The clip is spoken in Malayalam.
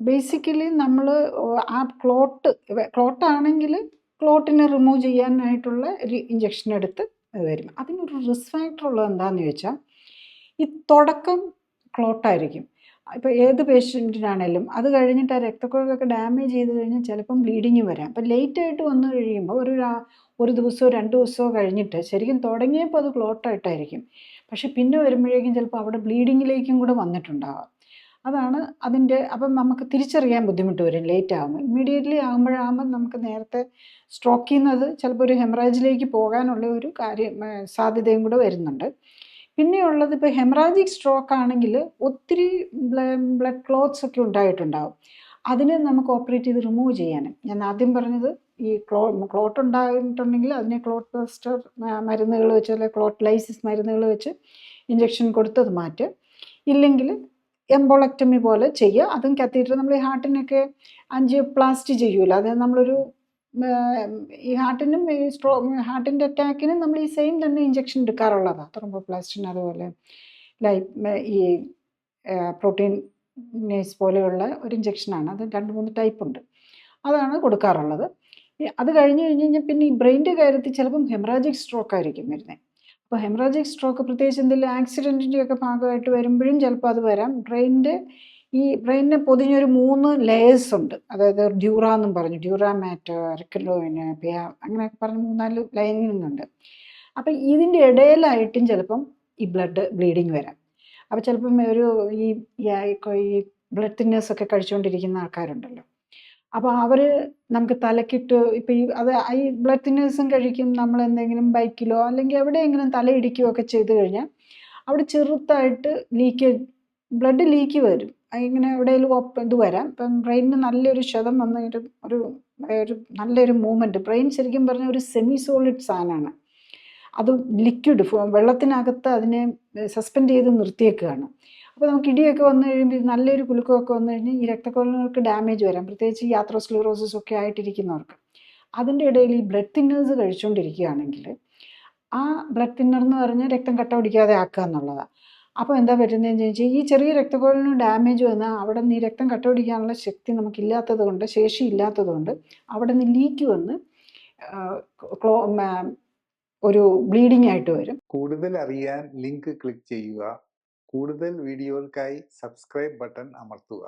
ബേസിക്കലി നമ്മൾ ആ ക്ലോട്ടാണെങ്കിൽ ക്ലോട്ടിനെ റിമൂവ് ചെയ്യാനായിട്ടുള്ള ഒരു ഇഞ്ചക്ഷൻ എടുത്ത് വരും. അതിനൊരു റിസ്ക് ഫാക്ടർ ഉള്ളത് എന്താണെന്ന് ചോദിച്ചാൽ, ഈ തുടക്കം ക്ലോട്ടായിരിക്കും. ഇപ്പോൾ ഏത് പേഷ്യൻറ്റിനാണേലും അത് കഴിഞ്ഞിട്ട് ആ രക്തക്കുഴലൊക്കെ ഡാമേജ് ചെയ്ത് കഴിഞ്ഞാൽ ചിലപ്പം ബ്ലീഡിങ് വരാം. അപ്പോൾ ലേറ്റായിട്ട് വന്നു കഴിയുമ്പോൾ ഒരു ദിവസമോ 2 ദിവസമോ കഴിഞ്ഞിട്ട് ശരിക്കും തുടങ്ങിയപ്പോൾ അത് ക്ലോട്ടായിട്ടായിരിക്കും. പക്ഷെ പിന്നെ വരുമ്പോഴേക്കും ചിലപ്പോൾ അവിടെ ബ്ലീഡിങ്ങിലേക്കും കൂടെ വന്നിട്ടുണ്ടാവാം. അതാണ് അതിൻ്റെ. അപ്പം നമുക്ക് തിരിച്ചറിയാൻ ബുദ്ധിമുട്ട് വരും ലേറ്റ് ആകുമ്പോൾ. ഇമ്മീഡിയറ്റ്ലി ആകുമ്പോഴാകുമ്പോൾ നമുക്ക് നേരത്തെ സ്ട്രോക്കിൽ നിന്നത് ചിലപ്പോൾ ഒരു ഹെമറാജിലേക്ക് പോകാനുള്ള ഒരു സാധ്യതയും കൂടെ വരുന്നുണ്ട്. പിന്നെയുള്ളത് ഇപ്പോൾ ഹെമറാജിക് സ്ട്രോക്ക് ആണെങ്കിൽ ഒത്തിരി ബ്ലഡ് ക്ലോട്ട്സ് ഒക്കെ ഉണ്ടായിട്ടുണ്ടാവും. അതിനെ നമുക്ക് ഓപ്പറേറ്റ് ചെയ്ത് റിമൂവ് ചെയ്യാനും, ഞാൻ ആദ്യം പറഞ്ഞത് ഈ ക്ലോട്ട് ഉണ്ടായിട്ടുണ്ടെങ്കിൽ അതിനെ ക്ലോട്ട് ബസ്റ്റർ മരുന്നുകൾ വെച്ച്, അല്ലെങ്കിൽ ക്ലോട്ട് ലൈസിസ് മരുന്നുകൾ വെച്ച് ഇഞ്ചക്ഷൻ കൊടുത്തത് മാറ്റുക. ഇല്ലെങ്കിൽ എംബോളക്ടമി പോലെ ചെയ്യുക. അതും കത്തീറ്റർ നമ്മൾ ഈ ഹാർട്ടിനൊക്കെ ആൻജിയോപ്ലാസ്റ്റി ചെയ്യൂല, അതായത് നമ്മളൊരു ഈ ഹാർട്ടിനും ഈ ഹാർട്ടിൻ്റെ അറ്റാക്കിനും നമ്മൾ ഈ സെയിം തന്നെ ഇഞ്ചക്ഷൻ എടുക്കാറുള്ളതാണ്. ത്രോംബോപ്ലാസ്റ്റിന് അതുപോലെ ഈ പ്രോട്ടീൻ നേസ് പോലെയുള്ള ഒരു ഇഞ്ചക്ഷനാണ്. അത് 2-3 ടൈപ്പ് ഉണ്ട്. അതാണ് കൊടുക്കാറുള്ളത്. അത് കഴിഞ്ഞ് കഴിഞ്ഞാൽ പിന്നെ ഈ ബ്രെയിൻ്റെ കാര്യത്തിൽ ചിലപ്പം ഹെമറാജിക് സ്ട്രോക്ക് ആയിരിക്കും വരുന്നത്. അപ്പോൾ ഹെമറാജിക് സ്ട്രോക്ക് പ്രത്യേകിച്ച് എന്തെങ്കിലും ആക്സിഡൻറ്റിൻ്റെയൊക്കെ ഭാഗമായിട്ട് വരുമ്പോഴും ചിലപ്പോൾ അത് വരാം. ബ്രെയിനിനെ പൊതിഞ്ഞൊരു 3 ലെയേഴ്സ് ഉണ്ട്. അതായത് ഡ്യൂറ എന്നും പറഞ്ഞു, ഡ്യൂറ മാറ്റർ, പിയ, അങ്ങനെയൊക്കെ പറഞ്ഞ് 3-4 ലൈനിങ് ഉണ്ട്. അപ്പം ഇതിൻ്റെ ഇടയിലായിട്ടും ചിലപ്പം ഈ ബ്ലീഡിങ് വരാം. അപ്പോൾ ചിലപ്പം ഈ ബ്ലഡ് തിന്നേഴ്സൊക്കെ കഴിച്ചുകൊണ്ടിരിക്കുന്ന ആൾക്കാരുണ്ടല്ലോ, അപ്പോൾ അവർ നമുക്ക് തലക്കിട്ട് ഇപ്പോൾ ഈ ബ്ലഡ് തിന്നേഴ്സും കഴിക്കും. നമ്മൾ എന്തെങ്കിലും ബൈക്കിലോ അല്ലെങ്കിൽ എവിടെയെങ്കിലും തലയിടിക്കുകയോ ഒക്കെ ചെയ്ത് കഴിഞ്ഞാൽ അവിടെ ചെറുതായിട്ട് ബ്ലഡ് ലീക്ക് വരും. ഇങ്ങനെ എവിടെയെങ്കിലും ഇത് വരാം. ഇപ്പം ബ്രെയിനിന് നല്ലൊരു ക്ഷതം വന്നിട്ട് ഒരു നല്ലൊരു മൂവ്മെൻറ്റ്. ബ്രെയിൻ ശരിക്കും പറഞ്ഞാൽ ഒരു സെമി സോളിഡ് സാധനമാണ്. അത് ലിക്വിഡ് വെള്ളത്തിനകത്ത് അതിനെ സസ്പെൻഡ് ചെയ്ത് നിർത്തിയേക്കുകയാണ്. അപ്പോൾ നമുക്ക് ഇടിയൊക്കെ വന്നു കഴിയുമ്പോൾ നല്ലൊരു കുലുക്കമൊക്കെ വന്നു കഴിഞ്ഞാൽ ഈ രക്തക്കുഴലുകൾക്ക് ഡാമേജ് വരാം, പ്രത്യേകിച്ച് ഈ ആത്രോസ്ക്ലീറോസിസ് ഒക്കെ ആയിട്ടിരിക്കുന്നവർക്ക്. അതിൻ്റെ ഇടയിൽ ഈ ബ്ലഡ് തിന്നേഴ്സ് കഴിച്ചുകൊണ്ടിരിക്കുകയാണെങ്കിൽ, ആ ബ്ലഡ് തിന്നർ എന്ന് പറഞ്ഞാൽ രക്തം കട്ട പിടിക്കാതെ ആക്കുക എന്നുള്ളതാണ്. അപ്പോൾ എന്താ പറ്റുന്നതെന്ന് ചോദിച്ചാൽ, ഈ ചെറിയ രക്തക്കുഴലിന് ഡാമേജ് വന്നാൽ അവിടെ നിന്ന് ഈ രക്തം കട്ട പിടിക്കാനുള്ള ശേഷി ഇല്ലാത്തത് കൊണ്ട് അവിടെ നിന്ന് ലീക്ക് വന്ന് ഒരു ബ്ലീഡിംഗ് ആയിട്ട് വരും. കൂടുതൽ അറിയാൻ ലിങ്ക് ക്ലിക്ക് ചെയ്യുക. കൂടുതൽ വീഡിയോകൾക്കായി സബ്സ്ക്രൈബ് ബട്ടൺ അമർത്തുക.